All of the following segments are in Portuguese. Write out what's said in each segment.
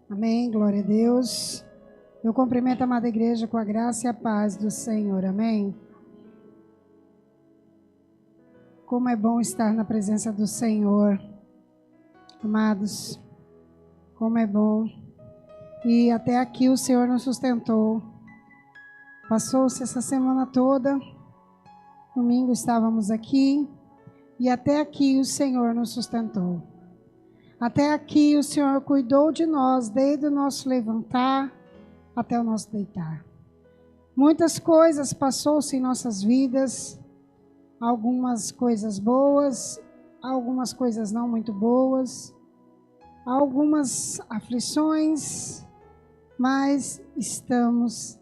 Amém, glória a Deus. Eu cumprimento a amada igreja com a graça e a paz do Senhor, amém. Como é bom estar na presença do Senhor, amados, como é bom. E até aqui o Senhor nos sustentou. Passou-se essa semana toda, domingo estávamos aqui, e até aqui o Senhor nos sustentou. Até aqui o Senhor cuidou de nós, desde o nosso levantar até o nosso deitar. Muitas coisas passou-se em nossas vidas, algumas coisas boas, algumas coisas não muito boas, algumas aflições, mas estamos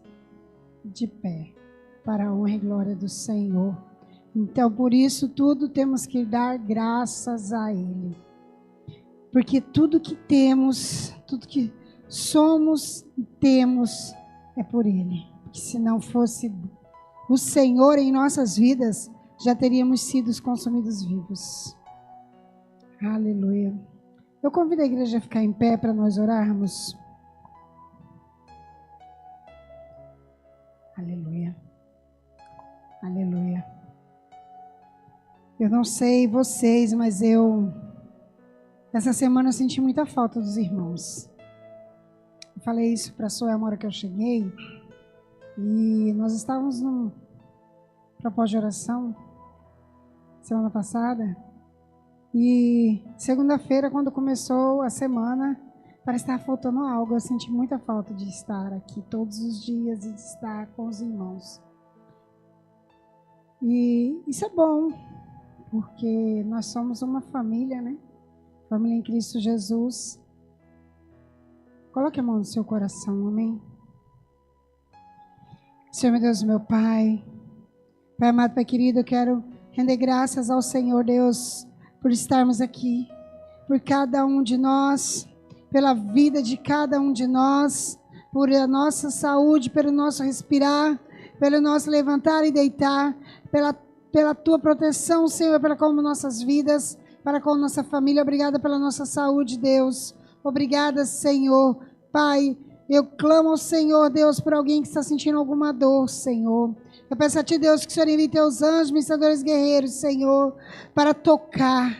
de pé para a honra e glória do Senhor. Então, por isso, tudo temos que dar graças a Ele. Porque tudo que temos, tudo que somos e temos é por Ele. Porque se não fosse o Senhor em nossas vidas, já teríamos sido consumidos vivos. Aleluia. Eu convido a igreja a ficar em pé para nós orarmos. Aleluia. Aleluia. Eu não sei vocês, mas essa semana eu senti muita falta dos irmãos. Eu falei isso para a Soel na hora que eu cheguei. E nós estávamos num propósito de oração semana passada. E segunda-feira, quando começou a semana, parece que estava faltando algo. Eu senti muita falta de estar aqui todos os dias e de estar com os irmãos. E isso é bom, porque nós somos uma família, né? Família em Cristo Jesus. Coloque a mão no seu coração, amém? Senhor, meu Deus, meu Pai. Pai amado, Pai querido, eu quero render graças ao Senhor, Deus, por estarmos aqui, por cada um de nós, pela vida de cada um de nós, por a nossa saúde, pelo nosso respirar, pelo nosso levantar e deitar, pela Tua proteção, Senhor, pela como nossas vidas, para com nossa família. Obrigada pela nossa saúde, Deus. Obrigada, Senhor. Pai, eu clamo ao Senhor, Deus, por alguém que está sentindo alguma dor, Senhor. Eu peço a Ti, Deus, que o Senhor envie Teus anjos, ministradores guerreiros, Senhor, para tocar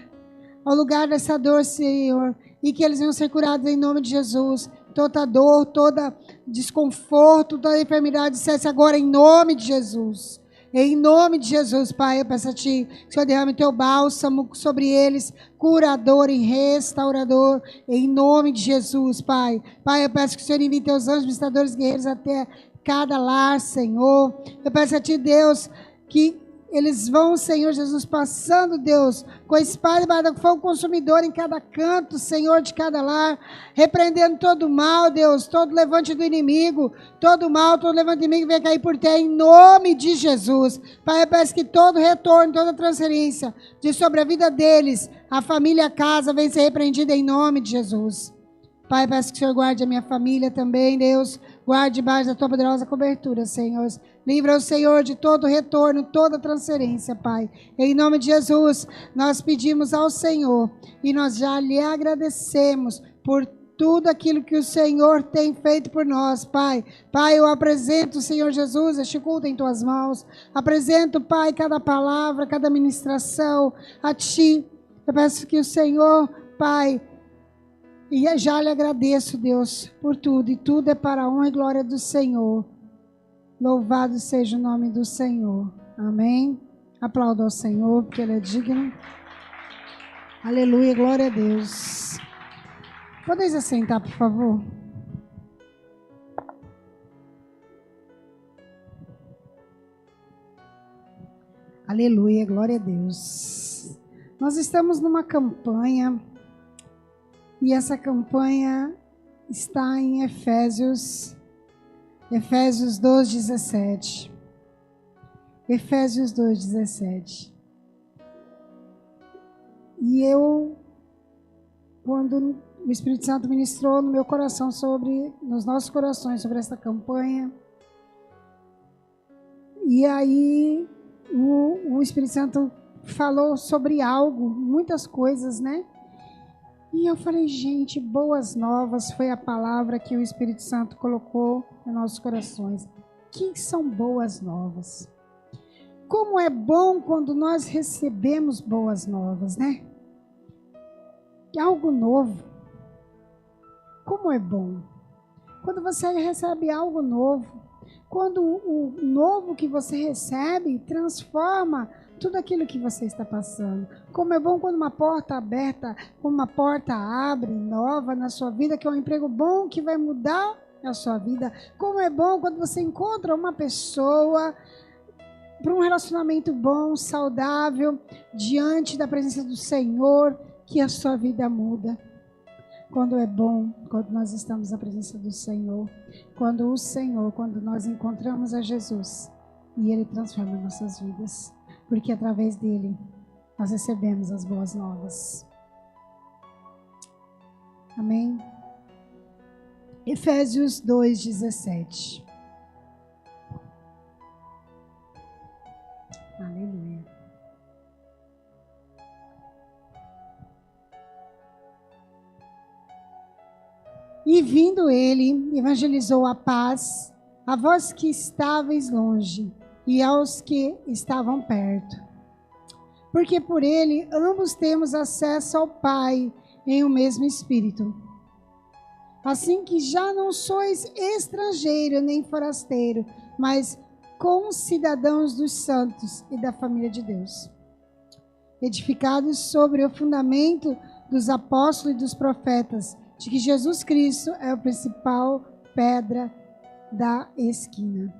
ao lugar dessa dor, Senhor, e que eles venham ser curados em nome de Jesus. Toda dor, todo desconforto, toda enfermidade, cesse agora em nome de Jesus. Em nome de Jesus, Pai, eu peço a Ti que o Senhor derrame Teu bálsamo sobre eles, curador e restaurador, em nome de Jesus, Pai. Pai, eu peço que o Senhor envie Teus anjos, ministradores guerreiros até cada lar, Senhor. Eu peço a Ti, Deus, que eles vão, Senhor Jesus, passando, Deus, com a espada e fogo consumidor em cada canto, Senhor, de cada lar, repreendendo todo mal, Deus, todo levante do inimigo, todo mal, todo levante do inimigo venha cair por terra, em nome de Jesus. Pai, eu peço que todo retorno, toda transferência de sobre a vida deles, a família, a casa, venha ser repreendida em nome de Jesus. Pai, peço que o Senhor guarde a minha família também, Deus. Guarde debaixo da Tua poderosa cobertura, Senhor. Livra o Senhor de todo retorno, toda transferência, Pai. Em nome de Jesus, nós pedimos ao Senhor e nós já lhe agradecemos por tudo aquilo que o Senhor tem feito por nós, Pai. Pai, eu apresento, Senhor Jesus, este culto em Tuas mãos. Apresento, Pai, cada palavra, cada ministração a Ti. Eu peço que o Senhor, Pai, e já lhe agradeço, Deus, por tudo. E tudo é para a honra e glória do Senhor. Louvado seja o nome do Senhor. Amém. Aplauda ao Senhor, porque Ele é digno. Aleluia, glória a Deus. Podeis assentar, por favor? Aleluia, glória a Deus. Nós estamos numa campanha. E essa campanha está em Efésios 2:17. Efésios 2:17. E quando o Espírito Santo ministrou no meu coração nos nossos corações sobre essa campanha, e aí o Espírito Santo falou sobre algo, muitas coisas, né? E eu falei, gente, boas novas foi a palavra que o Espírito Santo colocou nos nossos corações. Que são boas novas? Como é bom quando nós recebemos boas novas, né? Algo novo. Como é bom. Quando você recebe algo novo, quando o novo que você recebe transforma tudo aquilo que você está passando. Como é bom quando uma porta aberta, quando uma porta abre nova na sua vida, que é um emprego bom que vai mudar a sua vida. Como é bom quando você encontra uma pessoa para um relacionamento bom, saudável, diante da presença do Senhor, que a sua vida muda. Quando é bom, quando nós estamos na presença do Senhor, quando nós encontramos a Jesus e Ele transforma nossas vidas, porque através dele nós recebemos as boas novas. Amém? Efésios 2:17. Aleluia. E vindo ele, evangelizou a paz a vós que estáveis longe e aos que estavam perto. Porque por ele ambos temos acesso ao Pai em um mesmo Espírito. Assim que já não sois estrangeiro nem forasteiro, mas concidadãos dos santos e da família de Deus, edificados sobre o fundamento dos apóstolos e dos profetas, de que Jesus Cristo é a principal pedra da esquina,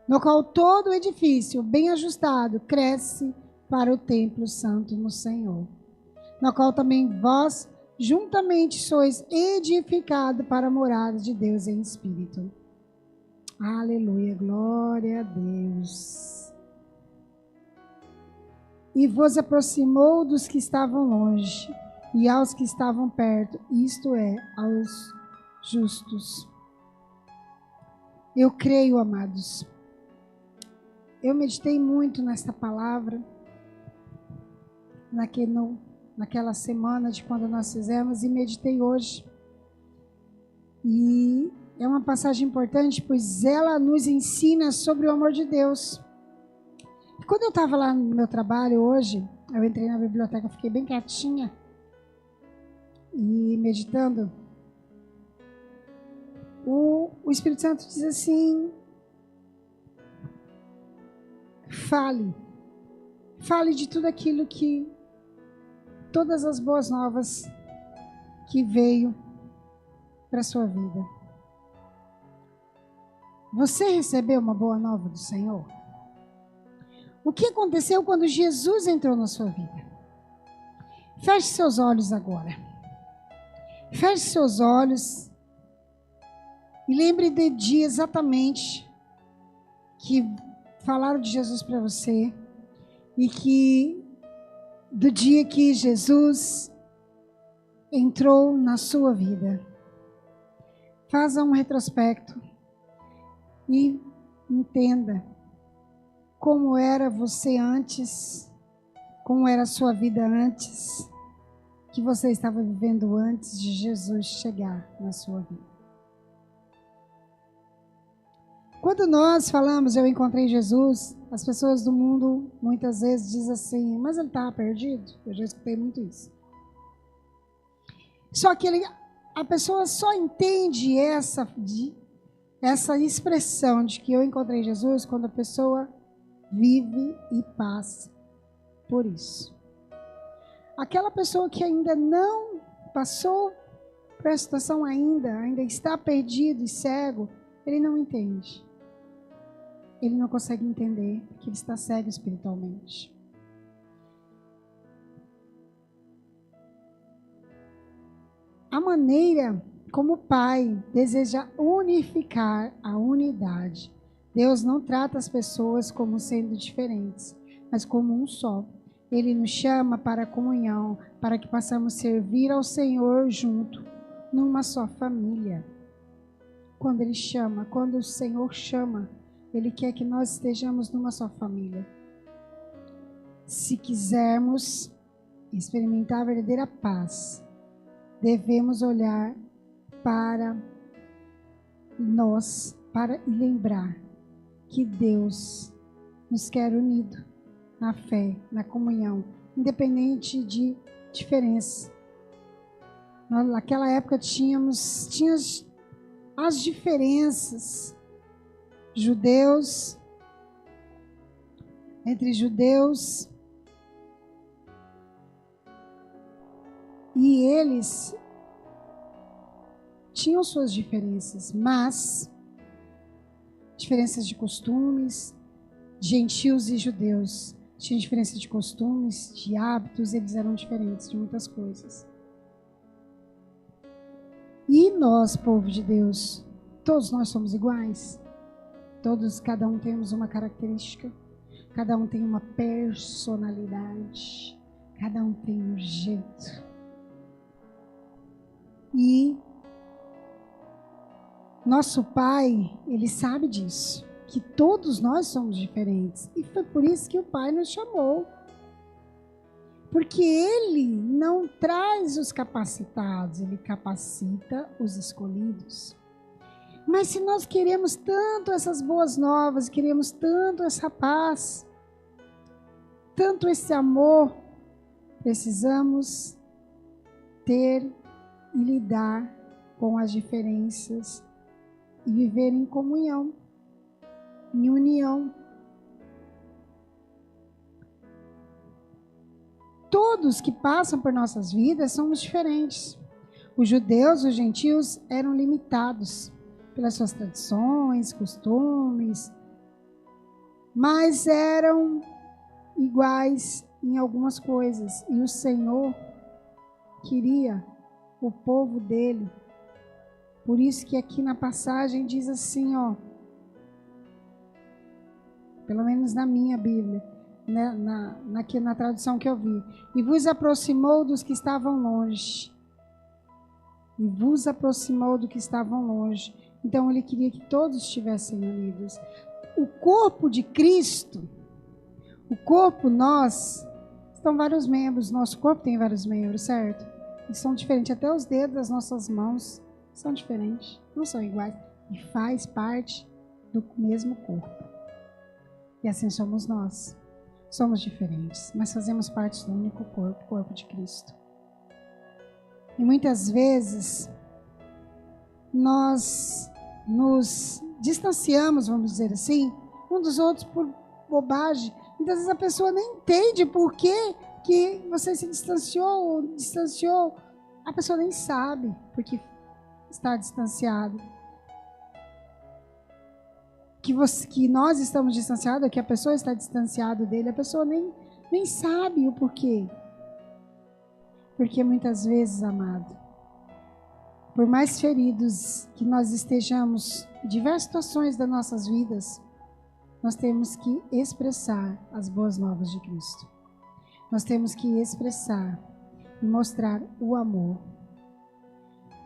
no qual todo o edifício, bem ajustado, cresce para o templo santo no Senhor, no qual também vós juntamente sois edificados para a morada de Deus em Espírito. Aleluia, glória a Deus. E vos aproximou dos que estavam longe, e aos que estavam perto, isto é, aos justos. Eu creio, amados. Eu meditei muito nesta palavra, naquela semana de quando nós fizemos, e meditei hoje. E é uma passagem importante, pois ela nos ensina sobre o amor de Deus. E quando eu estava lá no meu trabalho hoje, eu entrei na biblioteca, fiquei bem quietinha, e meditando, o Espírito Santo diz assim: fale de tudo aquilo que, todas as boas novas que veio para a sua vida. Você recebeu uma boa nova do Senhor? O que aconteceu quando Jesus entrou na sua vida? Feche seus olhos agora. Feche seus olhos e lembre de dia exatamente que falaram de Jesus para você e que do dia que Jesus entrou na sua vida. Faça um retrospecto e entenda como era você antes, como era a sua vida antes, que você estava vivendo antes de Jesus chegar na sua vida. Quando nós falamos, eu encontrei Jesus, as pessoas do mundo muitas vezes dizem assim, mas ele estava perdido? Eu já escutei muito isso. Só que a pessoa só entende essa expressão de que eu encontrei Jesus quando a pessoa vive e passa por isso. Aquela pessoa que ainda não passou por essa situação ainda está perdido e cego, ele não entende. Ele não consegue entender que ele está cego espiritualmente. A maneira como o Pai deseja unificar a unidade. Deus não trata as pessoas como sendo diferentes, mas como um só. Ele nos chama para a comunhão, para que possamos servir ao Senhor junto, numa só família. Quando o Senhor chama, Ele quer que nós estejamos numa só família. Se quisermos experimentar a verdadeira paz, devemos olhar para nós, para lembrar que Deus nos quer unido na fé, na comunhão, independente de diferença. Naquela época tinha as diferenças entre judeus, e eles tinham suas diferenças, mas diferenças de costumes, gentios e judeus tinham diferença de costumes, de hábitos, eles eram diferentes de muitas coisas. E nós, povo de Deus, todos nós somos iguais. Cada um temos uma característica, cada um tem uma personalidade, cada um tem um jeito. E nosso Pai, Ele sabe disso, que todos nós somos diferentes. E foi por isso que o Pai nos chamou. Porque Ele não traz os capacitados, Ele capacita os escolhidos. Mas se nós queremos tanto essas boas novas, queremos tanto essa paz, tanto esse amor, precisamos ter e lidar com as diferenças e viver em comunhão, em união. Todos que passam por nossas vidas somos diferentes. Os judeus, os gentios eram limitados pelas suas tradições, costumes, mas eram iguais em algumas coisas. E o Senhor queria o povo dele. Por isso que aqui na passagem diz assim, ó, pelo menos na minha Bíblia, né, na tradução que eu vi. E vos aproximou dos que estavam longe. E vos aproximou do que estavam longe. Então ele queria que todos estivessem unidos. O corpo de Cristo, o corpo, nós, estão vários membros. Nosso corpo tem vários membros, certo? E são diferentes. Até os dedos das nossas mãos são diferentes. Não são iguais. E faz parte do mesmo corpo. E assim somos nós. Somos diferentes, mas fazemos parte do único corpo, o corpo de Cristo. E muitas vezes nós nos distanciamos, vamos dizer assim, um dos outros por bobagem. Muitas vezes a pessoa nem entende por que você se distanciou. A pessoa nem sabe porque está distanciado. Que nós estamos distanciados, que a pessoa está distanciada dele, a pessoa nem sabe o porquê. Porque muitas vezes, amado, por mais feridos que nós estejamos em diversas situações das nossas vidas, nós temos que expressar as boas novas de Cristo. Nós temos que expressar e mostrar o amor.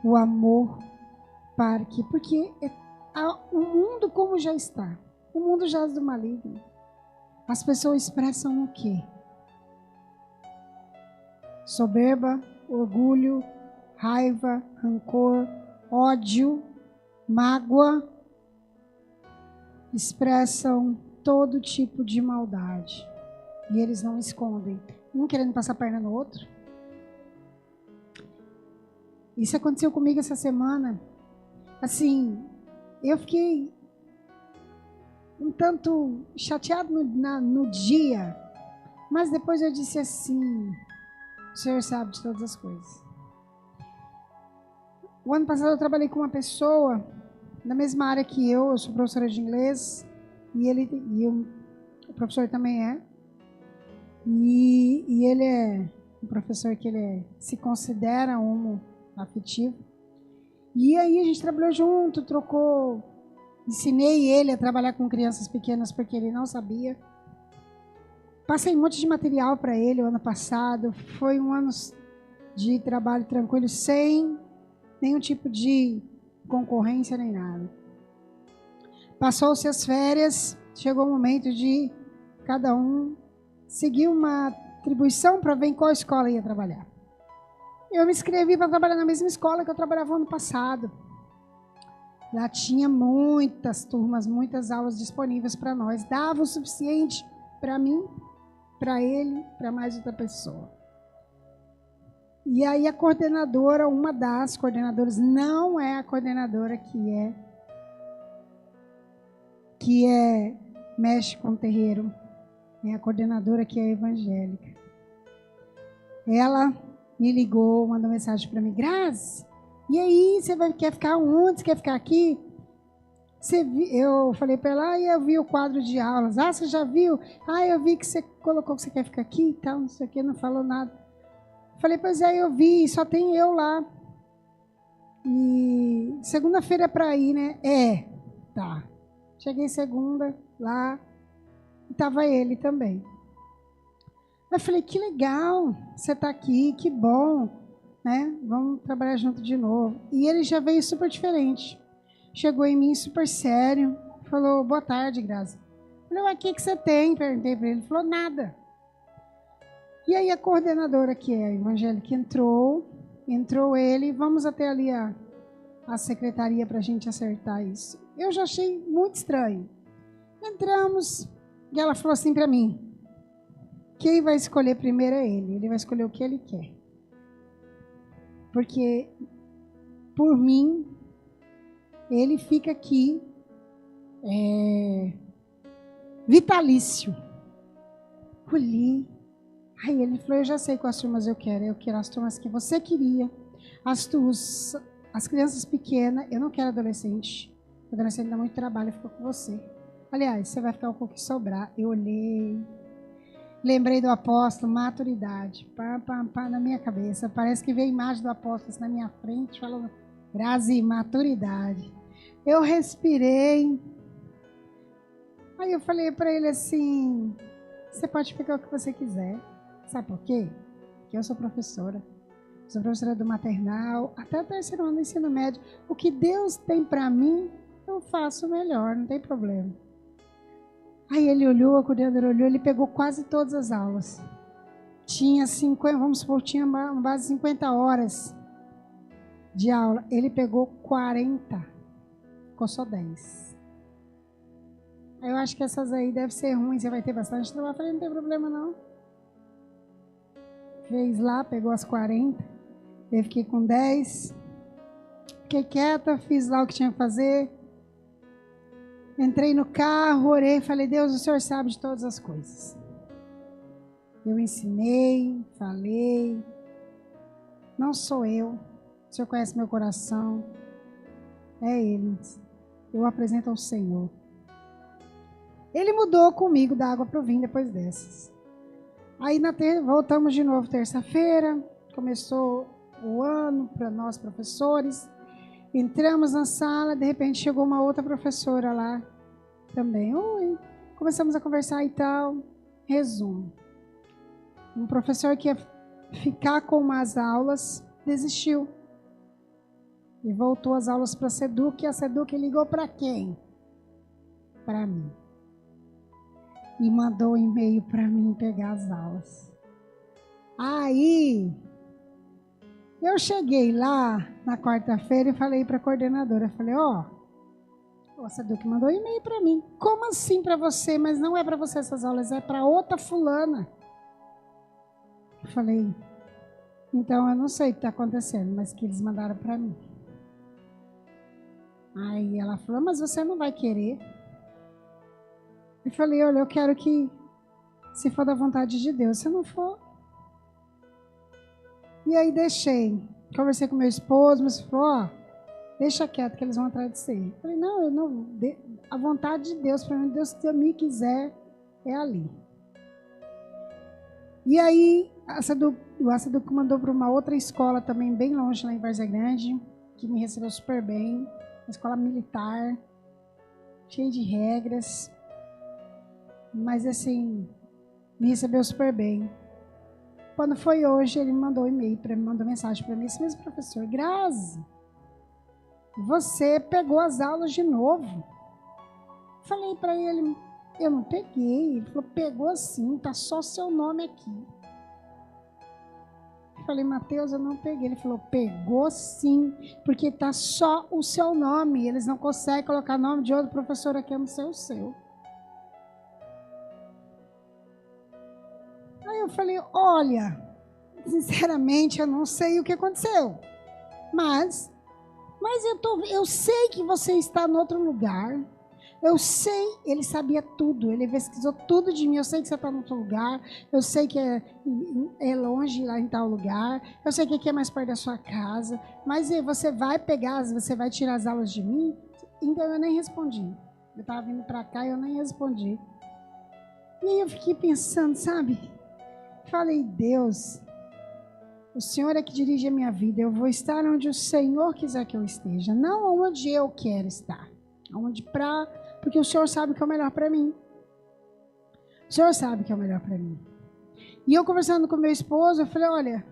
O amor porque o mundo como já está, o mundo jaz do maligno. As pessoas expressam o quê? Soberba, orgulho, raiva, rancor, ódio, mágoa. Expressam todo tipo de maldade. E eles não escondem. Um querendo passar a perna no outro. Isso aconteceu comigo essa semana. Assim, eu fiquei um tanto chateado no dia, mas depois eu disse assim, o Senhor sabe de todas as coisas. O ano passado eu trabalhei com uma pessoa, na mesma área que eu sou professora de inglês, o professor também é, e ele é um professor que se considera homoafetivo. E aí a gente trabalhou junto, ensinei ele a trabalhar com crianças pequenas porque ele não sabia. Passei um monte de material para ele o ano passado. Foi um ano de trabalho tranquilo, sem nenhum tipo de concorrência nem nada. Passou-se as férias, chegou o momento de cada um seguir uma atribuição para ver em qual escola ia trabalhar. Eu me inscrevi para trabalhar na mesma escola que eu trabalhava ano passado. Lá tinha muitas turmas, muitas aulas disponíveis para nós. Dava o suficiente para mim, para ele, para mais outra pessoa. E aí a coordenadora, uma das coordenadoras, não é a coordenadora que mexe com o terreiro, é a coordenadora que é evangélica. Ela me ligou, mandou mensagem para mim: Grazi, e aí, quer ficar onde? Você quer ficar aqui? Eu falei para ela: eu vi o quadro de aulas. Ah, você já viu? Ah, eu vi que você colocou que você quer ficar aqui e tal, não sei o que, não falou nada. Falei: pois é, eu vi, só tem eu lá. E segunda-feira é para ir, né? Tá. Cheguei segunda lá e estava ele também. Eu falei: que legal, você está aqui, que bom, né? Vamos trabalhar junto de novo. E ele já veio super diferente. Chegou em mim super sério, falou: boa tarde, Grazi. Eu falei: mas o que você tem? Perguntei para ele. Ele falou: nada. E aí a coordenadora, que é a evangélica, entrou ele, vamos até ali a secretaria para a gente acertar isso. Eu já achei muito estranho. Entramos e ela falou assim para mim: quem vai escolher primeiro é ele vai escolher o que ele quer. Porque, por mim, ele fica aqui vitalício. Colhi. Aí ele falou: eu já sei quais turmas eu quero as turmas que você queria, as crianças pequenas, eu não quero adolescente. O adolescente dá muito trabalho, fica com você. Aliás, você vai ficar com o que sobrar. Eu olhei, lembrei do apóstolo, maturidade, pá, na minha cabeça. Parece que veio a imagem do apóstolo assim, na minha frente, falando: Grazi, maturidade. Eu respirei. Aí eu falei para ele assim: você pode ficar o que você quiser. Sabe por quê? Porque eu sou professora. Sou professora do maternal, até o terceiro ano do ensino médio. O que Deus tem para mim, eu faço melhor, não tem problema. Aí ele olhou, a coordenadora olhou, ele pegou quase todas as aulas. Tinha 50, vamos supor, tinha uma base de 50 horas de aula. Ele pegou 40, ficou só 10. Eu acho que essas aí devem ser ruins, você vai ter bastante trabalho. Eu falei: não tem problema não. Fez lá, pegou as 40, eu fiquei com 10. Fiquei quieta, fiz lá o que tinha que fazer. Entrei no carro, orei, falei: Deus, o Senhor sabe de todas as coisas. Eu ensinei, falei. Não sou eu. O Senhor conhece meu coração. É Ele. Eu apresento ao Senhor. Ele mudou comigo da água para o vinho depois dessas. Aí voltamos de novo terça-feira. Começou o ano para nós professores. Entramos na sala, de repente chegou uma outra professora lá também. Oi. Começamos a conversar e tal. Resumo. Um professor que ia ficar com umas aulas desistiu. E voltou as aulas para a SEDUC. E a SEDUC ligou para quem? Para mim. E mandou um e-mail para mim pegar as aulas. Aí, eu cheguei lá na quarta-feira e falei para a coordenadora, falei: a SEDUC mandou um e-mail para mim. Como assim para você? Mas não é para você essas aulas, é para outra fulana. Eu falei: então eu não sei o que está acontecendo, mas que eles mandaram para mim. Aí ela falou: mas você não vai querer? Eu falei: olha, eu quero que, se for da vontade de Deus, se não for. E aí deixei. Conversei com meu esposo, mas falou: deixa quieto que eles vão atrás de você. Eu falei: não, eu não. A vontade de Deus, para mim, Deus, se me quiser, é ali. E aí, o SEDUC mandou para uma outra escola também, bem longe, lá em Várzea Grande, que me recebeu super bem. Uma escola militar, cheia de regras. Mas assim, me recebeu super bem. Quando foi hoje, ele me mandou um e-mail, mandou mensagem para mim: esse mesmo professor: Grazi, você pegou as aulas de novo. Falei para ele: eu não peguei. Ele falou: pegou sim, tá só seu nome aqui. falei, Mateus, eu não peguei. Ele falou, pegou sim, porque está só o seu nome. Eles não conseguem colocar nome de outro professor aqui, a não ser o seu. Aí eu falei, olha, sinceramente, eu não sei o que aconteceu. Mas eu sei que você está em outro lugar. Eu sei, ele sabia tudo, ele pesquisou tudo de mim. Eu sei que você está em outro lugar. Eu sei que é longe lá em tal lugar. Eu sei que aqui é mais perto da sua casa. Mas você vai pegar, você vai tirar as aulas de mim? Então eu nem respondi. Eu estava vindo para cá e eu nem respondi. E aí eu fiquei pensando, sabe? Falei, Deus, o Senhor é que dirige a minha vida. Eu vou estar onde o Senhor quiser que eu esteja, não onde eu quero estar. Porque o Senhor sabe o que é o melhor para mim. O Senhor sabe o que é o melhor para mim. E eu conversando com meu esposo, eu falei, olha,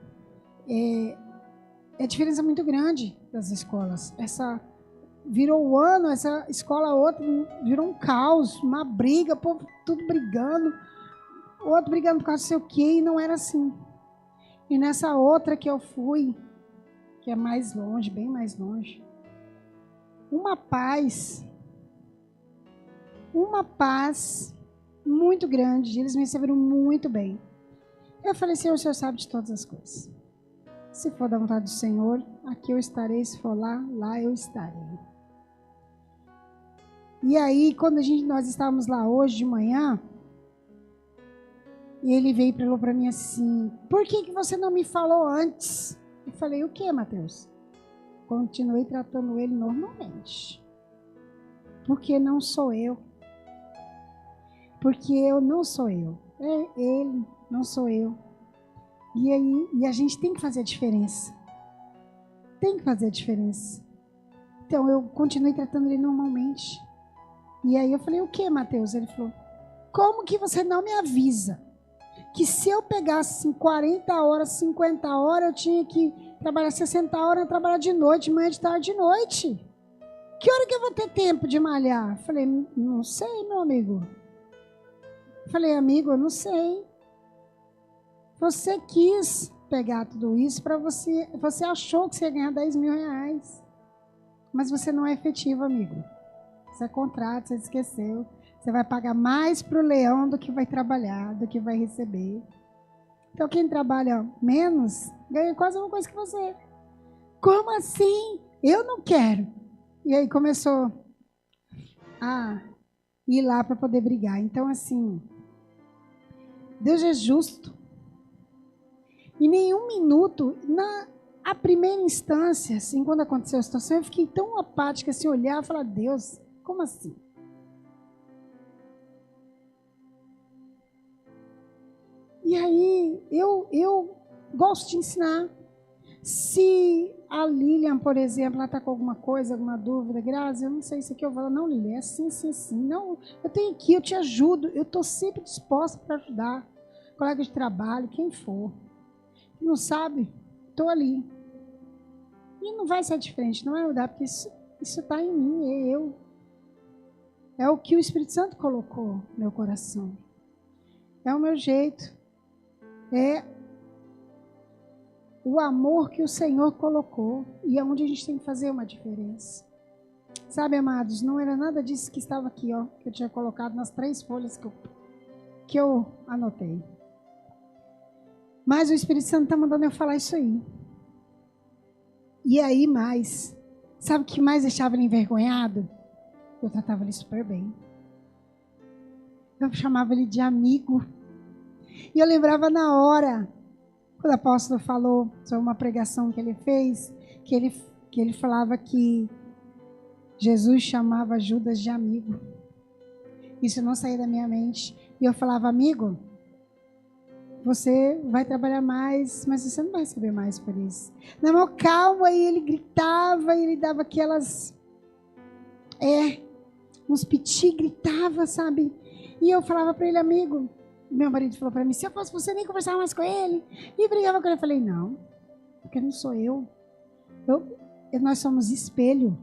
a diferença muito grande das escolas. Virou o ano, essa escola outra virou um caos, uma briga, o povo tudo brigando, o outro brigando por causa de sei o quê, e não era assim. E nessa outra que eu fui, que é mais longe, bem mais longe, uma paz muito grande. Eles me receberam muito bem. Eu falei, Senhor, o Senhor sabe de todas as coisas. Se for da vontade do Senhor, aqui eu estarei. Se for lá, lá eu estarei. E aí, quando nós estávamos lá hoje de manhã, ele veio e falou para mim assim, por que você não me falou antes? Eu falei, o que, Mateus? Continuei tratando ele normalmente. Porque não sou eu. Porque eu não sou eu. É ele, não sou eu. E a gente tem que fazer a diferença. Tem que fazer a diferença. Então, eu continuei tratando ele normalmente. E aí eu falei, o que, Mateus? Ele falou, como que você não me avisa? Que se eu pegasse 40 horas, 50 horas, eu tinha que trabalhar 60 horas, eu trabalhar de noite, manhã, de tarde, de noite. Que hora que eu vou ter tempo de malhar? Falei, não sei, meu amigo. Falei, amigo, eu não sei. Você quis pegar tudo isso para você achou que você ia ganhar 10 mil reais. Mas você não é efetivo, amigo. Isso é contrato, você esqueceu. Você vai pagar mais para o leão do que vai trabalhar, do que vai receber. Então, quem trabalha menos, ganha quase a mesma coisa que você. Como assim? Eu não quero. E aí começou a ir lá para poder brigar. Então, assim, Deus é justo. Em nenhum minuto, a primeira instância, assim, quando aconteceu a situação, eu fiquei tão apática, assim, olhar e falar, Deus, como assim? E aí, eu gosto de ensinar. Se a Lilian, por exemplo, ela está com alguma coisa, alguma dúvida, Grazi, eu não sei isso aqui, eu falo, não, Lilian, é assim, assim, assim. Não, eu tenho aqui, eu te ajudo, eu estou sempre disposta para ajudar. Colega de trabalho, quem for. Não sabe? Estou ali. E não vai ser diferente, não é mudar, porque isso está em mim, é eu. É o que o Espírito Santo colocou no meu coração. É o meu jeito. É o amor que o Senhor colocou e é onde a gente tem que fazer uma diferença. Sabe, amados, não era nada disso que estava aqui, ó, que eu tinha colocado nas 3 folhas que eu anotei. Mas o Espírito Santo está mandando eu falar isso aí. E aí mais, sabe o que mais deixava ele envergonhado? Eu tratava ele super bem. Eu chamava ele de amigo. E eu lembrava na hora, quando o apóstolo falou sobre uma pregação que ele fez, que ele falava que Jesus chamava Judas de amigo. Isso não saía da minha mente. E eu falava, amigo, você vai trabalhar mais, mas você não vai receber mais por isso. Não, calma, e ele gritava, e ele dava aquelas, uns piti, gritava, sabe? E eu falava para ele, amigo, meu marido falou para mim, se eu fosse você, nem conversava mais com ele. E brigava com ele. Eu falei, não, porque não sou eu. Nós somos espelho.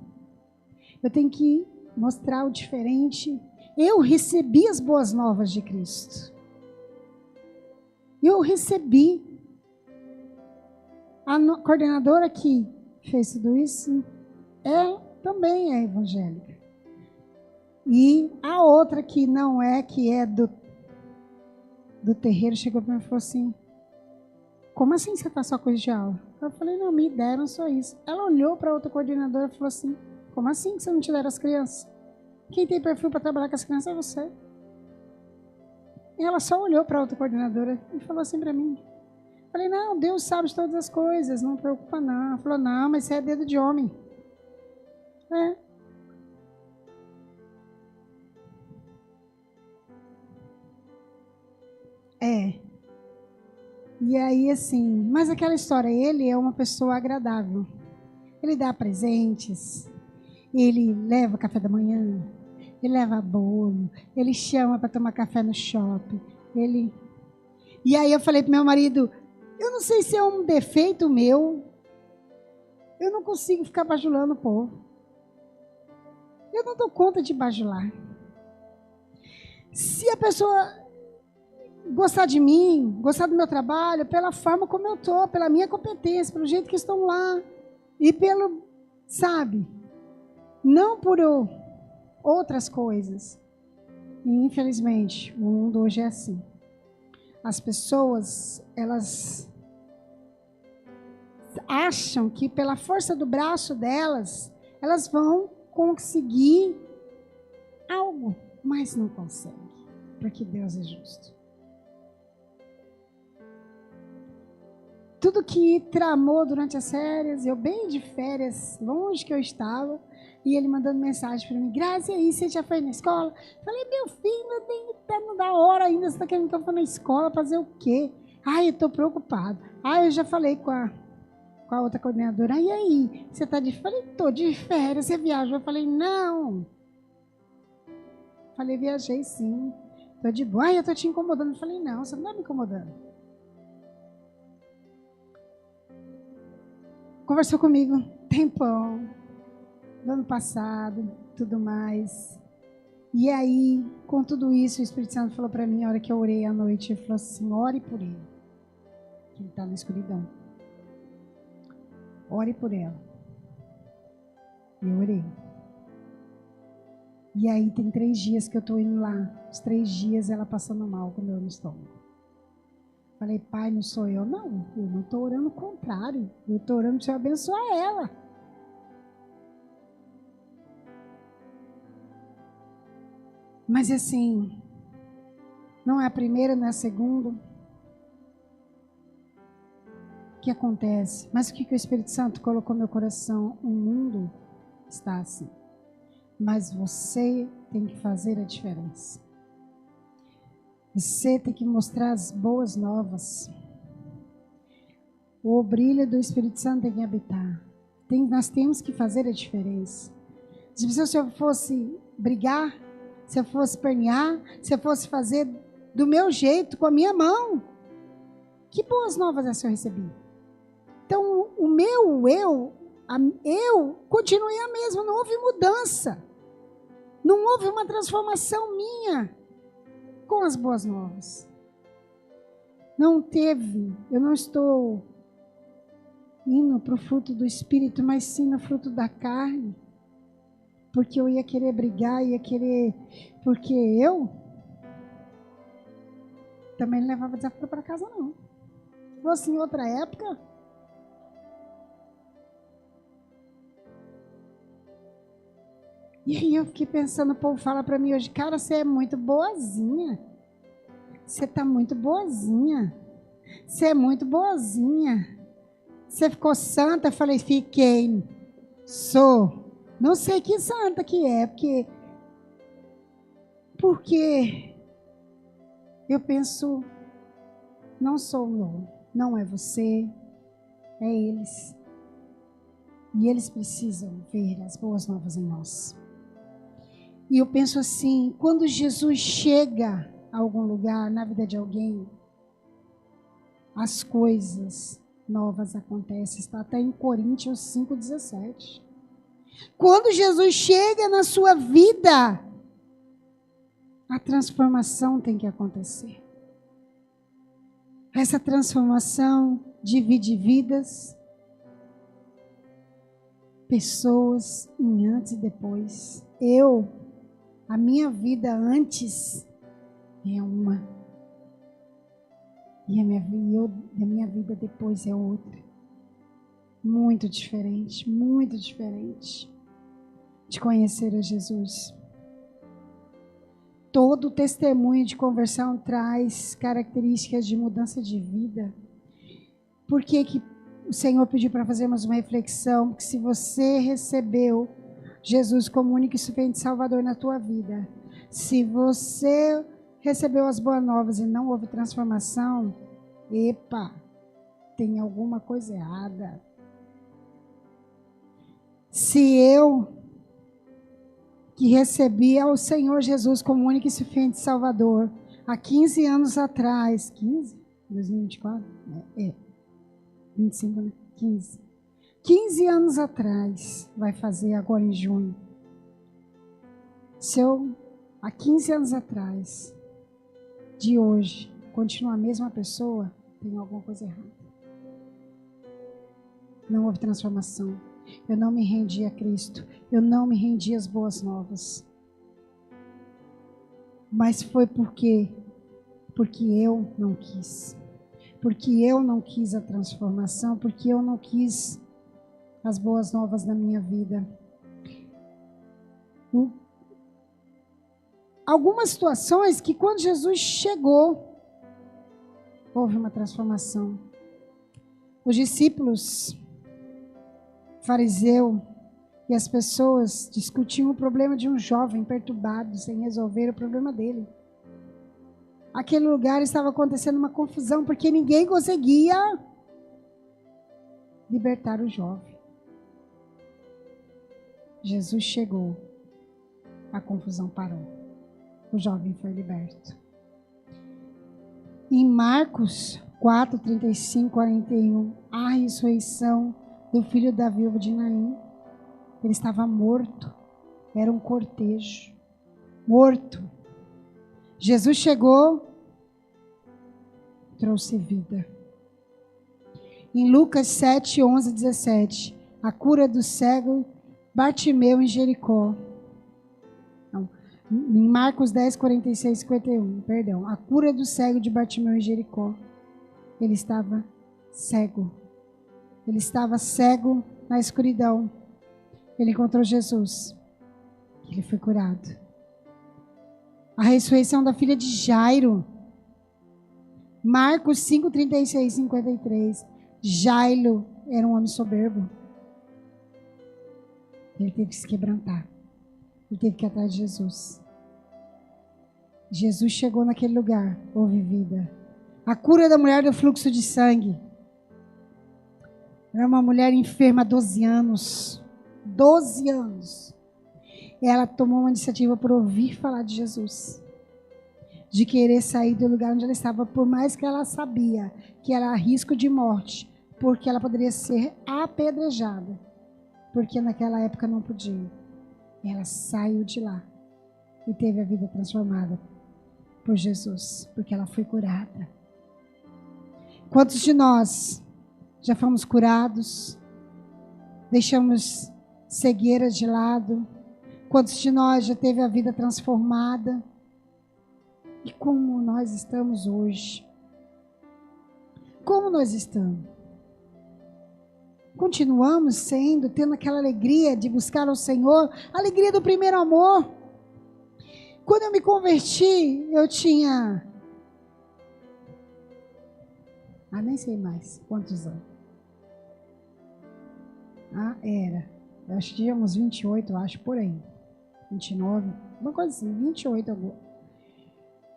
Eu tenho que mostrar o diferente. Eu recebi as boas novas de Cristo. Eu recebi. Coordenadora que fez tudo isso também é evangélica. E a outra que não é, que é do terreiro, chegou para mim e falou assim: como assim você está só com isso de aula? Eu falei: não, me deram só isso. Ela olhou para a outra coordenadora e falou assim: como assim que você não te deram as crianças? Quem tem perfil para trabalhar com as crianças é você. E ela só olhou para a outra coordenadora e falou assim para mim. Falei: não, Deus sabe de todas as coisas, não preocupa não. Ela falou: não, mas isso é dedo de homem. E aí, assim, mas aquela história, ele é uma pessoa agradável. Ele dá presentes, ele leva café da manhã, ele leva bolo, ele chama para tomar café no shopping. E aí eu falei pro meu marido: eu não sei se é um defeito meu, eu não consigo ficar bajulando o povo. Eu não dou conta de bajular. Se a pessoa gostar de mim, gostar do meu trabalho, pela forma como eu estou, pela minha competência, pelo jeito que estão lá, e pelo, sabe, não por outras coisas. E, infelizmente, o mundo hoje é assim. As pessoas, elas acham que pela força do braço delas, elas vão conseguir algo, mas não conseguem, porque Deus é justo. Tudo que tramou durante as férias, eu bem de férias, longe que eu estava, e ele mandando mensagem para mim: Grazi, aí, você já foi na escola? Falei: meu filho, não dá hora ainda, você está querendo que eu vá na escola fazer o quê? Ai, eu estou preocupado. Ai, eu já falei com a outra coordenadora: e aí, você está de férias? Falei: estou de férias, você viajou? Eu falei: não. Falei: viajei sim, estou de boa. Ai, eu estou te incomodando. Eu falei: não, você não está me incomodando. Conversou comigo tempão, no ano passado, tudo mais. E aí, com tudo isso, o Espírito Santo falou para mim, a hora que eu orei à noite, ele falou assim: ore por ele, que ele está na escuridão. Ore por ela. E eu orei. E aí tem 3 dias que eu estou indo lá. Os 3 dias ela passando mal com o meu estômago. Falei: pai, não sou eu. Não, eu não estou orando o contrário. Eu estou orando para o Senhor abençoar ela. Mas assim, não é a primeira, não é a segunda. O que acontece? Mas o que o Espírito Santo colocou no meu coração? O mundo está assim. Mas você tem que fazer a diferença. Você tem que mostrar as boas novas. O brilho do Espírito Santo tem que habitar. Nós temos que fazer a diferença. Se eu fosse brigar, se eu fosse pernear, se eu fosse fazer do meu jeito, com a minha mão, que boas novas essa eu recebi? Então, o meu eu continuei a mesma, não houve mudança. Não houve uma transformação minha com as boas novas. Não teve, eu não estou indo para o fruto do Espírito, mas sim no fruto da carne. Porque eu ia querer brigar, porque eu também não levava desaforo para casa, não. Se fosse em outra época, e aí eu fiquei pensando, o povo fala para mim hoje: cara, você é muito boazinha. Você está muito boazinha. Você é muito boazinha. Você ficou santa? Eu falei: fiquei. Sou. Não sei que santa que é, porque eu penso, não sou eu, não é você, é eles. E eles precisam ver as boas novas em nós. E eu penso assim, quando Jesus chega a algum lugar, na vida de alguém, as coisas novas acontecem. Está até em Coríntios 5,17. Quando Jesus chega na sua vida, a transformação tem que acontecer. Essa transformação divide vidas, pessoas em antes e depois. A minha vida antes é uma. E a minha vida depois é outra. Muito diferente de conhecer a Jesus. Todo testemunho de conversão traz características de mudança de vida. Por que o Senhor pediu para fazermos uma reflexão? Porque se você recebeu Jesus como único e suficiente Salvador na tua vida, se você recebeu as boas novas e não houve transformação, tem alguma coisa errada. Se eu, que recebi ao Senhor Jesus como único e suficiente Salvador, há 15 anos atrás, 15? 2024? 25, né? 15. 15 anos atrás, vai fazer agora em junho. Se eu, há 15 anos atrás, de hoje, continuo a mesma pessoa, tem alguma coisa errada. Não houve transformação. Eu não me rendi a Cristo. Eu não me rendi às boas novas. Mas foi porque eu não quis. Porque eu não quis a transformação. Porque eu não quis as boas novas na minha vida. Algumas situações que quando Jesus chegou, houve uma transformação. Os discípulos, fariseu e as pessoas discutiam o problema de um jovem perturbado, sem resolver o problema dele. Aquele lugar estava acontecendo uma confusão, porque ninguém conseguia libertar o jovem. Jesus chegou, a confusão parou. O jovem foi liberto. Em Marcos 4, 35, 41, a ressurreição do filho da viúva de Naim. Ele estava morto. Era um cortejo. Morto. Jesus chegou, trouxe vida. Em Lucas 7, 11, 17, a cura do cego Bartimeu em Jericó. Não, em Marcos 10, 46, 51, perdão. A cura do cego de Bartimeu em Jericó. Ele estava cego. Ele estava cego na escuridão. Ele encontrou Jesus. Ele foi curado. A ressurreição da filha de Jairo. Marcos 5, 36, 53. Jairo era um homem soberbo. Ele teve que se quebrantar. Ele teve que ir atrás de Jesus. Jesus chegou naquele lugar. Houve vida. A cura da mulher do fluxo de sangue. Era uma mulher enferma há 12 anos. 12 anos. Ela tomou uma iniciativa por ouvir falar de Jesus. De querer sair do lugar onde ela estava, por mais que ela sabia que era risco de morte, porque ela poderia ser apedrejada. Porque naquela época não podia. Ela saiu de lá e teve a vida transformada por Jesus, porque ela foi curada. Quantos de nós já fomos curados? Deixamos cegueira de lado? Quantos de nós já teve a vida transformada? E como nós estamos hoje? Como nós estamos? Continuamos tendo aquela alegria de buscar ao Senhor, a alegria do primeiro amor. Quando eu me converti, eu tinha... nem sei mais quantos anos. Era. Eu acho que tinha uns 28, eu acho, por aí. 29, uma coisa assim, 28 agora.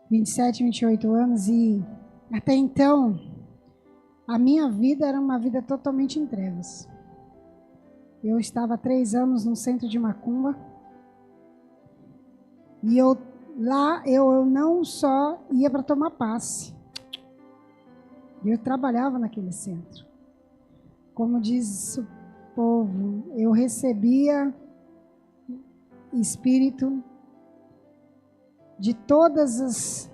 27, 28 anos, e até então, a minha vida era uma vida totalmente em trevas. Eu estava há 3 anos no centro de macumba, e eu não só ia para tomar passe, eu trabalhava naquele centro. Como diz o povo, eu recebia espírito de todos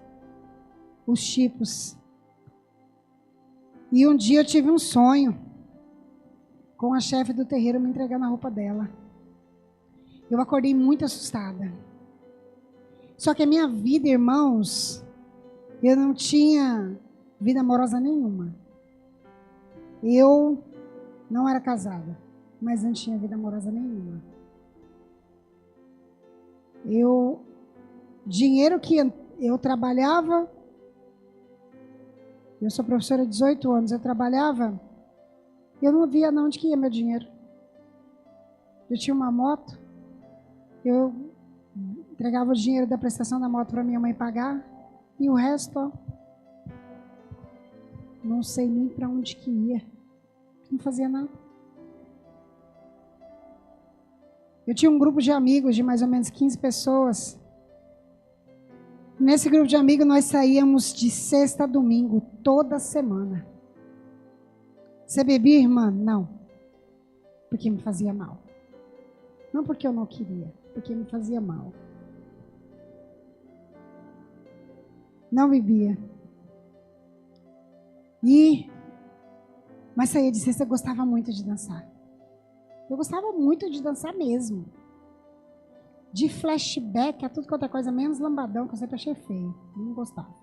os tipos. E um dia eu tive um sonho com a chefe do terreiro me entregando a roupa dela. Eu acordei muito assustada. Só que a minha vida, irmãos, eu não tinha vida amorosa nenhuma. Eu não era casada, mas não tinha vida amorosa nenhuma. Dinheiro que eu trabalhava, eu sou professora há 18 anos, eu trabalhava, eu não via não onde que ia meu dinheiro. Eu tinha uma moto, eu entregava o dinheiro da prestação da moto para minha mãe pagar, e o resto, ó, não sei nem para onde que ia. Não fazia nada. Eu tinha um grupo de amigos de mais ou menos 15 pessoas. Nesse grupo de amigos nós saíamos de sexta a domingo, toda semana. Você bebia, irmã? Não. Porque me fazia mal. Não porque eu não queria, porque me fazia mal. Não bebia. Mas saía de sexta, eu gostava muito de dançar. Eu gostava muito de dançar mesmo. De flashback a tudo quanto é coisa, menos lambadão, que eu sempre achei feio. Não gostava.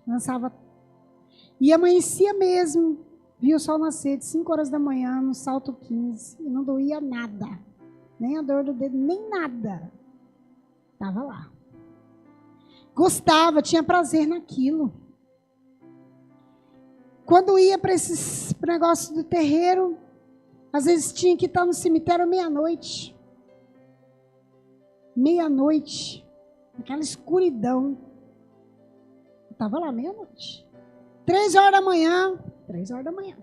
Dançava. E amanhecia mesmo. Via o sol nascer de 5 horas da manhã, no salto 15. E não doía nada. Nem a dor do dedo, nem nada. Estava lá. Gostava, tinha prazer naquilo. Quando ia para esses negócios do terreiro, às vezes tinha que estar no cemitério meia-noite. Meia-noite. Aquela escuridão. Eu estava lá meia-noite. 3 horas da manhã. 3 horas da manhã.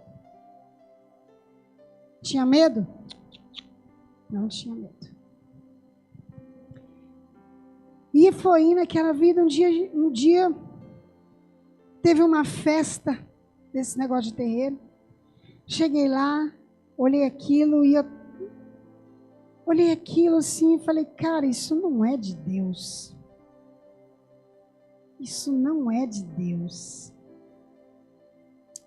Tinha medo? Não tinha medo. E foi indo naquela vida. Um dia teve uma festa desse negócio de terreiro. Cheguei lá, olhei aquilo e olhei aquilo assim e falei, cara, isso não é de Deus. Isso não é de Deus.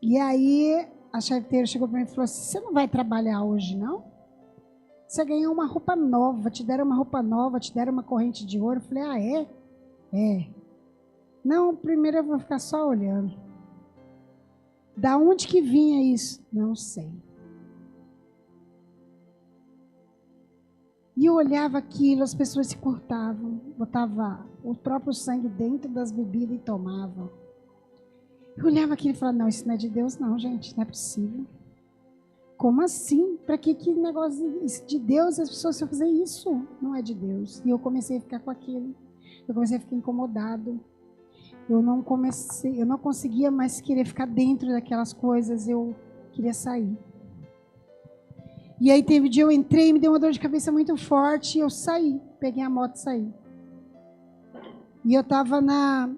E aí a chefeira chegou para mim e falou assim, você não vai trabalhar hoje, não? Você ganhou uma roupa nova, te deram uma roupa nova, te deram uma corrente de ouro. Eu falei, ah, é? É. Não, primeiro eu vou ficar só olhando. Da onde que vinha isso? Não sei. E eu olhava aquilo, as pessoas se cortavam, botavam o próprio sangue dentro das bebidas e tomavam. Eu olhava aquilo e falava, não, isso não é de Deus não, gente, não é possível. Como assim? Para que negócio de Deus as pessoas vão fazer isso? Não é de Deus. E eu comecei a ficar com aquilo. Eu comecei a ficar incomodado. Eu não conseguia mais querer ficar dentro daquelas coisas, eu queria sair. E aí teve um dia eu entrei, me deu uma dor de cabeça muito forte, e eu saí, peguei a moto e saí. E eu estava na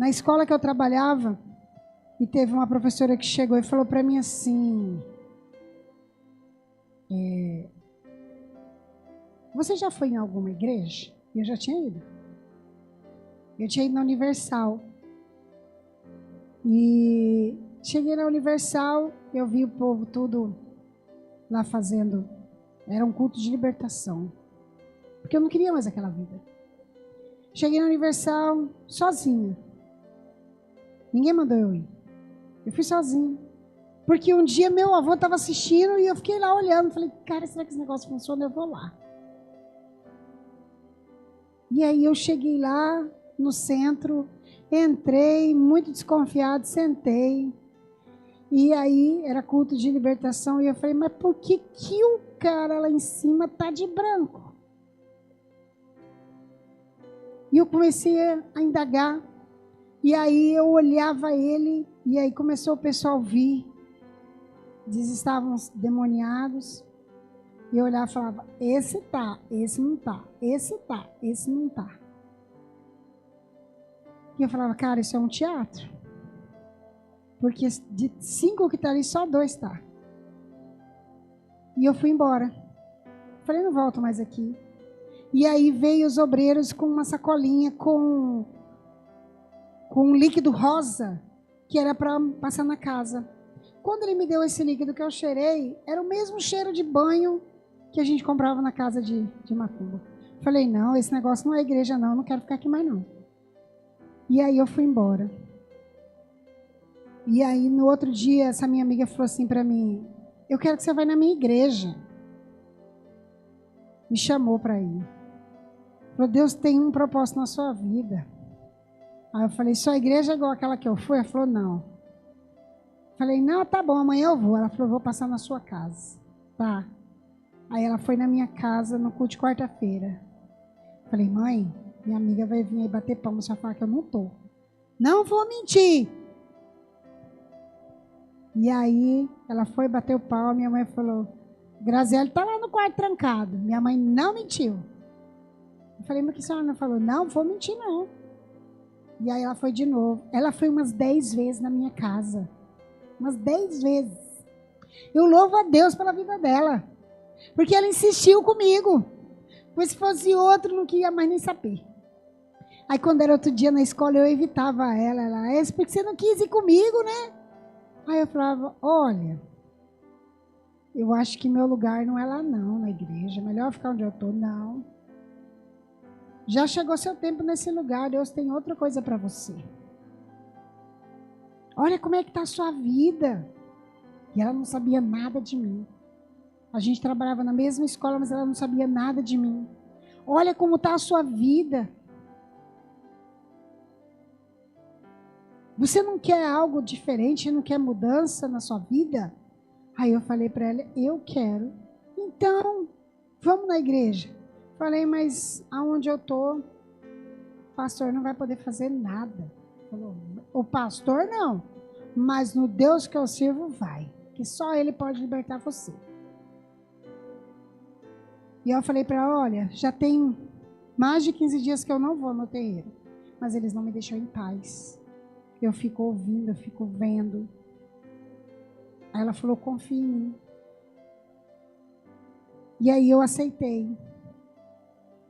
escola que eu trabalhava, e teve uma professora que chegou e falou para mim assim, você já foi em alguma igreja? E eu já tinha ido. Eu tinha ido na Universal. E cheguei na Universal, eu vi o povo tudo lá fazendo. Era um culto de libertação. Porque eu não queria mais aquela vida. Cheguei na Universal sozinha. Ninguém mandou eu ir. Eu fui sozinha. Porque um dia meu avô estava assistindo e eu fiquei lá olhando. Falei, cara, será que esse negócio funciona? Eu vou lá. E aí eu cheguei lá no centro, entrei, muito desconfiado, sentei. E aí era culto de libertação. E eu falei, mas por que o cara lá em cima tá de branco? E eu comecei a indagar. E aí eu olhava ele, e aí começou o pessoal a vir. Eles estavam demoniados. E eu olhava e falava, esse tá, esse não tá, esse tá, esse não tá. E eu falava, cara, isso é um teatro. Porque de 5 que tá ali, só 2 tá. E eu fui embora. Falei, não volto mais aqui. E aí veio os obreiros com uma sacolinha com um líquido rosa, que era para passar na casa. quando ele me deu esse líquido que eu cheirei, era o mesmo cheiro de banho que a gente comprava na casa de macumba. Falei, não, esse negócio não é igreja não, não quero ficar aqui mais não. E aí eu fui embora. E aí no outro dia, essa minha amiga falou assim para mim, eu quero que você vá na minha igreja. Me chamou para ir. Falou, Deus tem um propósito na sua vida. Aí eu falei, sua igreja é igual aquela que eu fui? Ela falou, não. Falei, não, tá bom, amanhã eu vou. Ela falou, vou passar na sua casa. Tá. Aí ela foi na minha casa no culto de quarta-feira. Falei, mãe, minha amiga vai vir aí bater palma, só falar que eu não tô. Não vou mentir. E aí ela foi bater o pau, minha mãe falou, Graziele tá lá no quarto trancado. Minha mãe não mentiu. Eu falei, mas que a senhora não falou? Não, vou mentir não. E aí ela foi de novo. Ela foi umas 10 vezes na minha casa. Umas 10 vezes. Eu louvo a Deus pela vida dela. Porque ela insistiu comigo. Pois se fosse outro, não queria mais nem saber. Aí quando era outro dia na escola, eu evitava ela. Ela, é porque você não quis ir comigo, né? Aí eu falava, olha, eu acho que meu lugar não é lá não, na igreja. Melhor ficar onde eu estou. Não. Já chegou seu tempo nesse lugar. Deus tem outra coisa para você. Olha como é que está a sua vida. E ela não sabia nada de mim. A gente trabalhava na mesma escola, mas ela não sabia nada de mim. Olha como está a sua vida. Você não quer algo diferente, não quer mudança na sua vida? Aí eu falei para ela, eu quero. Então, vamos na igreja. Falei, mas aonde eu estou, o pastor não vai poder fazer nada. Falou, o pastor não, mas no Deus que eu sirvo vai. Que só Ele pode libertar você. E eu falei para ela, olha, já tem mais de 15 dias que eu não vou no terreiro. Mas eles não me deixam em paz. Eu fico ouvindo, eu fico vendo. Aí ela falou, confia em mim. E aí eu aceitei.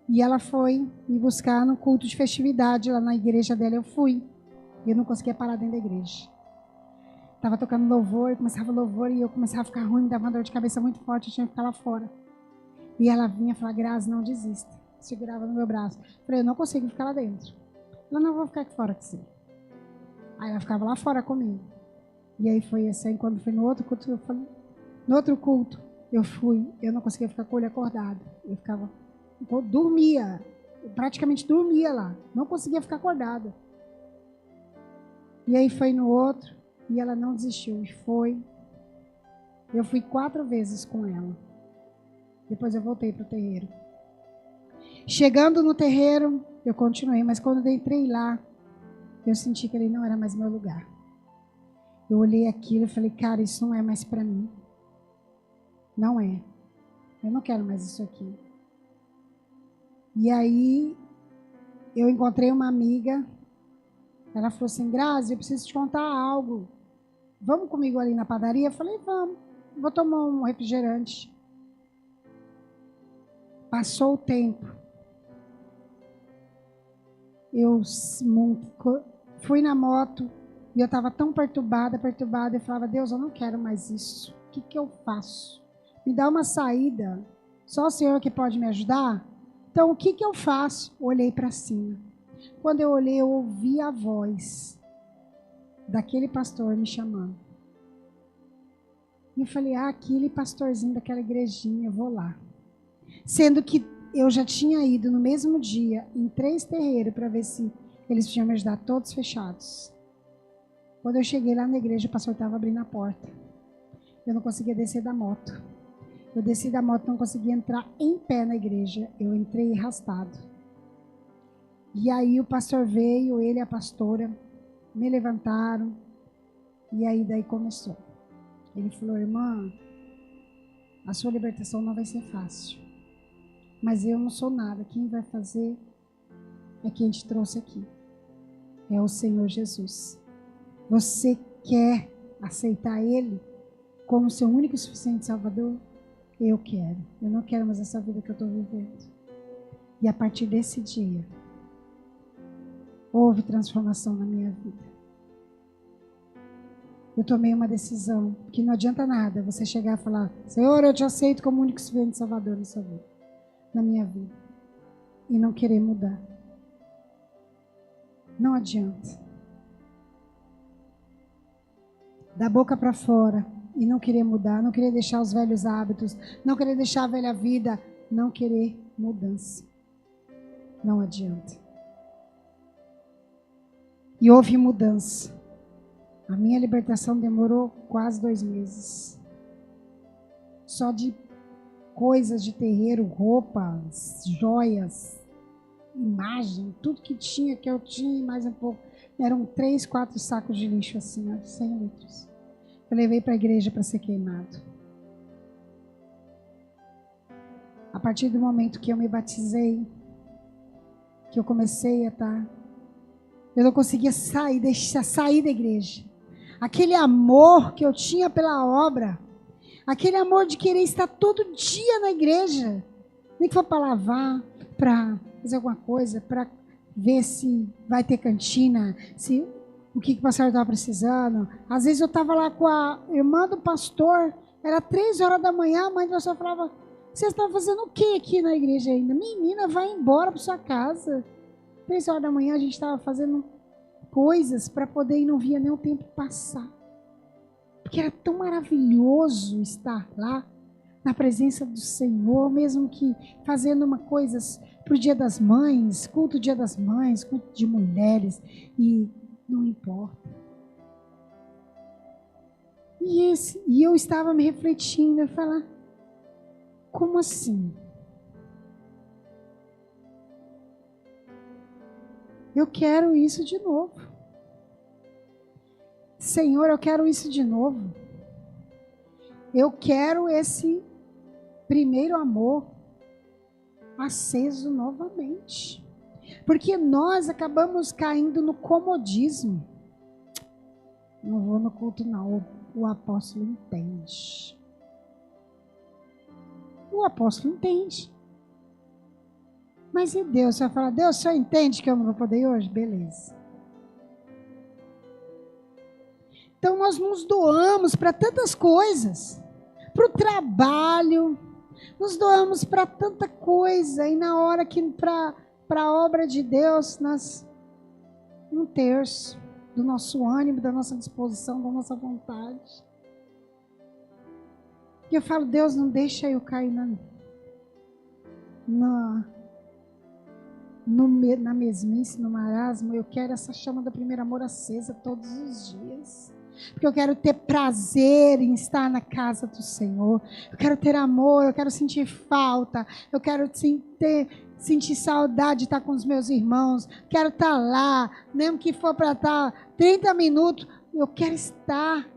E ela foi me buscar no culto de festividade lá na igreja dela. Eu fui. E eu não conseguia parar dentro da igreja. Estava tocando louvor, começava louvor e eu começava a ficar ruim, me dava uma dor de cabeça muito forte, eu tinha que ficar lá fora. E ela vinha falar, Grazi, não desista. Segurava no meu braço. Falei, eu não consigo ficar lá dentro. Ela, não, vou ficar aqui fora com você. Aí ela ficava lá fora comigo. E aí foi assim, quando foi no outro culto, eu fui, eu não conseguia ficar com o olho acordado. Eu ficava, eu dormia, eu praticamente dormia lá. Não conseguia ficar acordada. E aí foi no outro, e ela não desistiu, e foi. Eu fui 4 vezes com ela. Depois eu voltei para o terreiro. Chegando no terreiro, eu continuei, mas quando eu entrei lá, eu senti que ele não era mais meu lugar. Eu olhei aquilo e falei, cara, isso não é mais para mim. Não é. Eu não quero mais isso aqui. E aí, eu encontrei uma amiga. Ela falou assim, Grazi, eu preciso te contar algo. Vamos comigo ali na padaria? Eu falei, vamos. Vou tomar um refrigerante. Passou o tempo. Eu fui na moto e eu estava tão perturbada. Eu falava, Deus, eu não quero mais isso. O que eu faço? Me dá uma saída. Só o Senhor que pode me ajudar? Então, o que eu faço? Olhei para cima. Quando eu olhei, eu ouvi a voz daquele pastor me chamando. E eu falei, aquele pastorzinho daquela igrejinha, eu vou lá. Sendo que eu já tinha ido no mesmo dia em 3 terreiros para ver se eles podiam me ajudar, todos fechados. Quando eu cheguei lá na igreja, o pastor estava abrindo a porta. Eu não conseguia descer da moto. Eu desci da moto, não conseguia entrar em pé na igreja. Eu entrei arrastado. E aí o pastor veio, ele e a pastora, me levantaram. E aí daí começou. Ele falou, irmã, a sua libertação não vai ser fácil. Mas eu não sou nada. Quem vai fazer é quem te trouxe aqui. É o Senhor Jesus. Você quer aceitar Ele como seu único e suficiente Salvador? Eu quero. Eu não quero mais essa vida que eu estou vivendo. E a partir desse dia, houve transformação na minha vida. eu tomei uma decisão que não adianta nada você chegar e falar: Senhor, eu te aceito como único suficiente Salvador na sua vida, na minha vida, e não querer mudar. Não adianta. Da boca para fora e não querer mudar, não querer deixar os velhos hábitos, não querer deixar a velha vida, não querer mudança. Não adianta. E houve mudança. A minha libertação demorou quase 2 meses. Só de coisas de terreiro, roupas, joias, imagem, tudo que tinha, que eu tinha e mais um pouco. Eram 3, 4 sacos de lixo assim, ó, 100 litros. Eu levei para a igreja para ser queimado. A partir do momento que eu me batizei, que eu comecei a estar, eu não conseguia sair da igreja. Aquele amor que eu tinha pela obra, aquele amor de querer estar todo dia na igreja, nem que for para lavar, para fazer alguma coisa, para ver se vai ter cantina, se o que o pastor estava precisando. Às vezes eu estava lá com a irmã do pastor, era 3 horas da manhã, a mãe do pastor falava: vocês estão fazendo o que aqui na igreja ainda? Menina, vai embora para sua casa. 3 horas da manhã a gente estava fazendo coisas para poder e não via nem o tempo passar. Porque era tão maravilhoso estar lá, na presença do Senhor, mesmo que fazendo coisas para o Dia das Mães, culto Dia das Mães, culto de mulheres, e não importa. E eu estava me refletindo, eu falar: como assim? Eu quero isso de novo. Senhor, eu quero isso de novo. Eu quero esse primeiro amor aceso novamente. Porque nós acabamos caindo no comodismo. Não vou no culto não, o apóstolo entende. O apóstolo entende. Mas e Deus? Você vai falar: Deus, o senhor entende que eu não vou poder ir hoje? Beleza. Então nós nos doamos para tantas coisas. Para o trabalho. Nos doamos para tanta coisa. E na hora que para a obra de Deus, nós 1/3 do nosso ânimo, da nossa disposição, da nossa vontade. E eu falo: Deus, não deixa eu cair na mesmice, no marasmo. Eu quero essa chama do primeiro amor acesa todos os dias. Porque eu quero ter prazer em estar na casa do Senhor. Eu quero ter amor, eu quero sentir falta. Eu quero sentir saudade de estar com os meus irmãos. Quero estar lá, mesmo que for para estar 30 minutos. Eu quero estar.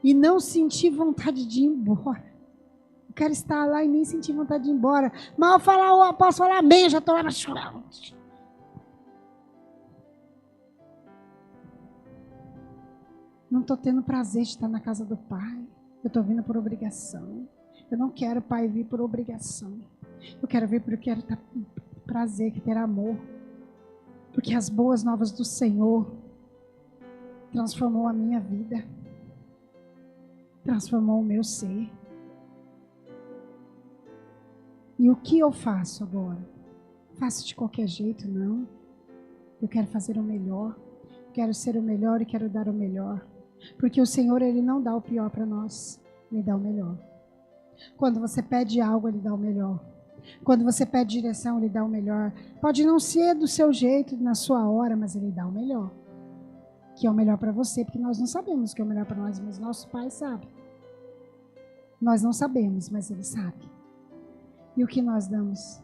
E não sentir vontade de ir embora. Eu quero estar lá e nem sentir vontade de ir embora. Mal falar, posso falar amém, já estou lá chorando. Não estou tendo prazer de estar na casa do Pai. Eu estou vindo por obrigação. Eu não quero, Pai, vir por obrigação. Eu quero vir porque eu quero ter prazer, ter amor. Porque as boas novas do Senhor transformou a minha vida. Transformou o meu ser. E o que eu faço agora? Faço de qualquer jeito? Não. Eu quero fazer o melhor. Quero ser o melhor e quero dar o melhor. Porque o Senhor, Ele não dá o pior para nós. Ele dá o melhor. Quando você pede algo, Ele dá o melhor. Quando você pede direção, Ele dá o melhor. Pode não ser do seu jeito, na sua hora, mas Ele dá o melhor. Que é o melhor para você, porque nós não sabemos o que é o melhor para nós, mas nosso Pai sabe. Nós não sabemos, mas Ele sabe. E o que nós damos?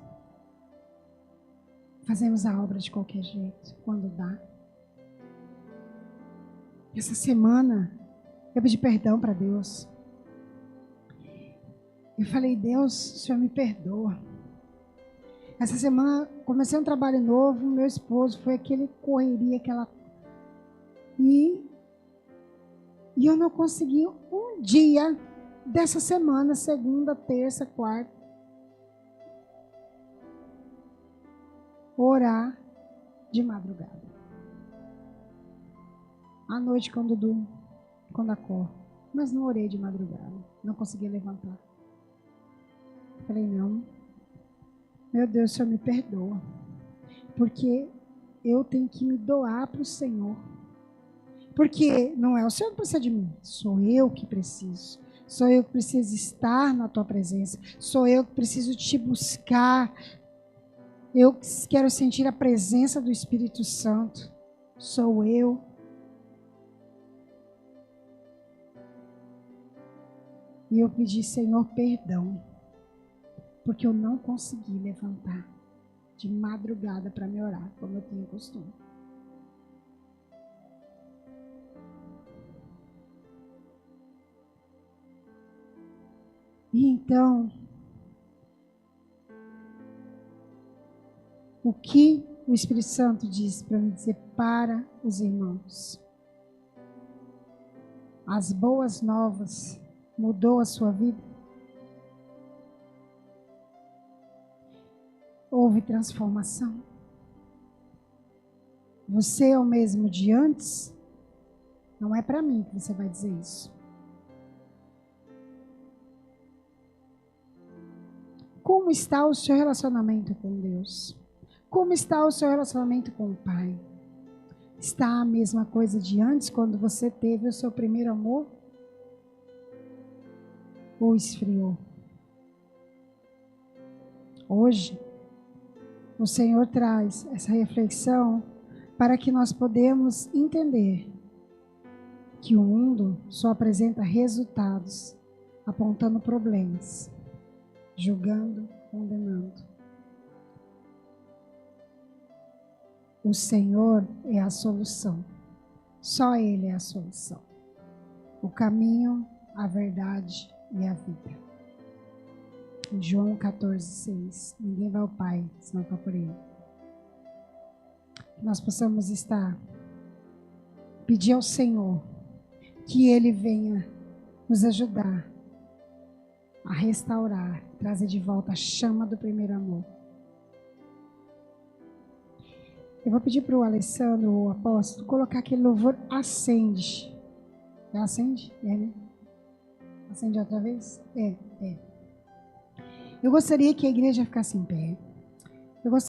Fazemos a obra de qualquer jeito, quando dá. Essa semana, eu pedi perdão para Deus. Eu falei: Deus, o Senhor me perdoa. Essa semana, comecei um trabalho novo, meu esposo, foi aquele correria, aquela... E eu não consegui um dia dessa semana, segunda, terça, quarta, orar de madrugada. à noite quando durmo, quando acordo. Mas não orei de madrugada, não consegui levantar. Falei, não, meu Deus, o Senhor me perdoa, porque eu tenho que me doar para o Senhor. Porque não é o Senhor que precisa de mim, sou eu que preciso. Sou eu que preciso estar na tua presença. Sou eu que preciso te buscar. Eu quero sentir a presença do Espírito Santo. Sou eu. E eu pedi, Senhor, perdão, porque eu não consegui levantar de madrugada para me orar, como eu tenho costume. E então, o que o Espírito Santo diz para me dizer para os irmãos? As boas novas mudou a sua vida? Houve transformação? Você é o mesmo de antes? Não é para mim que você vai dizer isso. Como está o seu relacionamento com Deus? Como está o seu relacionamento com o Pai? Está a mesma coisa de antes, quando você teve o seu primeiro amor? Ou esfriou? Hoje, o Senhor traz essa reflexão para que nós podemos entender que o mundo só apresenta resultados, apontando problemas, julgando, condenando. O Senhor é a solução. Só Ele é a solução. O caminho, a verdade e a vida. Em João 14:6. Ninguém vai ao Pai, se não for por Ele. Que nós possamos pedir ao Senhor que Ele venha nos ajudar a restaurar, trazer de volta a chama do primeiro amor. Eu vou pedir para o Alessandro, o apóstolo, colocar aquele louvor Acende. Já acende? É, né? Acende outra vez? É. Eu gostaria que a igreja ficasse em pé. Eu gostaria